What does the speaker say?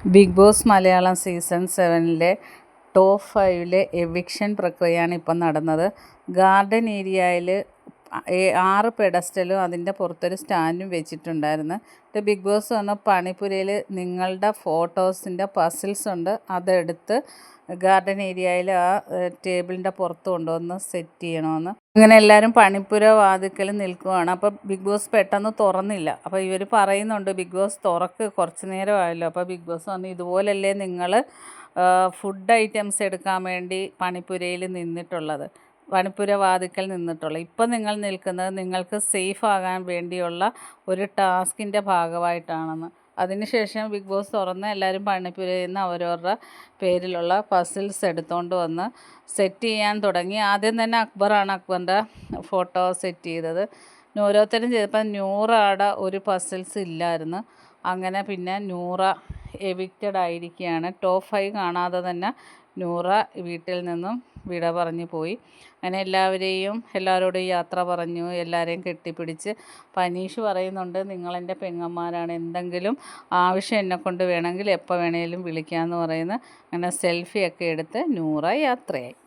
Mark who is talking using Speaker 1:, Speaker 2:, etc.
Speaker 1: Big boss Malayalam season 7-ലെ top 5-ലെ eviction പ്രക്രിയയാണ് ഇപ്പം നടന്നത്. ഗാർഡൻ ഏരിയയിൽ 6 പെഡസ്റ്റലും അതിൻ്റെ പുറത്തൊരു സ്റ്റാൻഡും വെച്ചിട്ടുണ്ടായിരുന്നു. ബിഗ് ബോസ് വന്ന പണിപ്പുരയിൽ നിങ്ങളുടെ ഫോട്ടോസിൻ്റെ പസിൽസ് ഉണ്ട്, അതെടുത്ത് ഗാർഡൻ ഏരിയയിൽ ആ ടേബിളിൻ്റെ പുറത്ത് കൊണ്ടുവന്ന് സെറ്റ് ചെയ്യണമെന്ന്. അങ്ങനെ എല്ലാവരും പണിപ്പുര വാതിക്കൽ നിൽക്കുവാണ്. അപ്പോൾ ബിഗ് ബോസ് പെട്ടെന്ന് തുറന്നില്ല. അപ്പോൾ ഇവർ പറയുന്നുണ്ട്, ബിഗ് ബോസ് തുറക്ക്, കുറച്ച് നേരമായല്ലോ. അപ്പോൾ ബിഗ് ബോസ് പറഞ്ഞു, ഇതുപോലല്ലേ നിങ്ങൾ ഫുഡ് ഐറ്റംസ് എടുക്കാൻ വേണ്ടി പണിപ്പുരയിൽ നിന്നിട്ടുള്ളത്, പണിപ്പുര വാതിക്കൽ നിന്നിട്ടുള്ളത്. ഇപ്പം നിങ്ങൾ നിൽക്കുന്നത് നിങ്ങൾക്ക് സേഫ് ആകാൻ വേണ്ടിയുള്ള ഒരു ടാസ്കിൻ്റെ ഭാഗമായിട്ടാണെന്ന്. അതിനുശേഷം ബിഗ് ബോസ് തുറന്ന് എല്ലാവരും പണിപ്പുരയിൽ നിന്ന് അവരവരുടെ പേരിലുള്ള പസിൽസ് എടുത്തുകൊണ്ട് വന്ന് സെറ്റ് ചെയ്യാൻ തുടങ്ങി. ആദ്യം തന്നെ അക്ബറിൻ്റെ ഫോട്ടോ സെറ്റ് ചെയ്തത്. ഓരോരുത്തരും ചെയ്തപ്പോൾ നൂറയുടെ ഒരു പസിൽസ് ഇല്ലായിരുന്നു. അങ്ങനെ പിന്നെ നൂറ എവിക്റ്റഡ് ആയിരിക്കുകയാണ്. ടോപ്പ് 5 കാണാതെ തന്നെ നൂറ വീട്ടിൽ നിന്നും വിട പറഞ്ഞു പോയി. അങ്ങനെ എല്ലാവരോടും യാത്ര പറഞ്ഞു, എല്ലാവരെയും കെട്ടിപ്പിടിച്ച്. അനീഷ് പറയുന്നുണ്ട്, നിങ്ങളെൻ്റെ പെങ്ങന്മാരാണ്, എന്തെങ്കിലും ആവശ്യം എന്നെക്കൊണ്ട് വേണമെങ്കിൽ എപ്പോൾ വേണേലും വിളിക്കാമെന്ന് പറയുന്നു. അങ്ങനെ സെൽഫിയൊക്കെ എടുത്ത് നൂറ യാത്രയായി.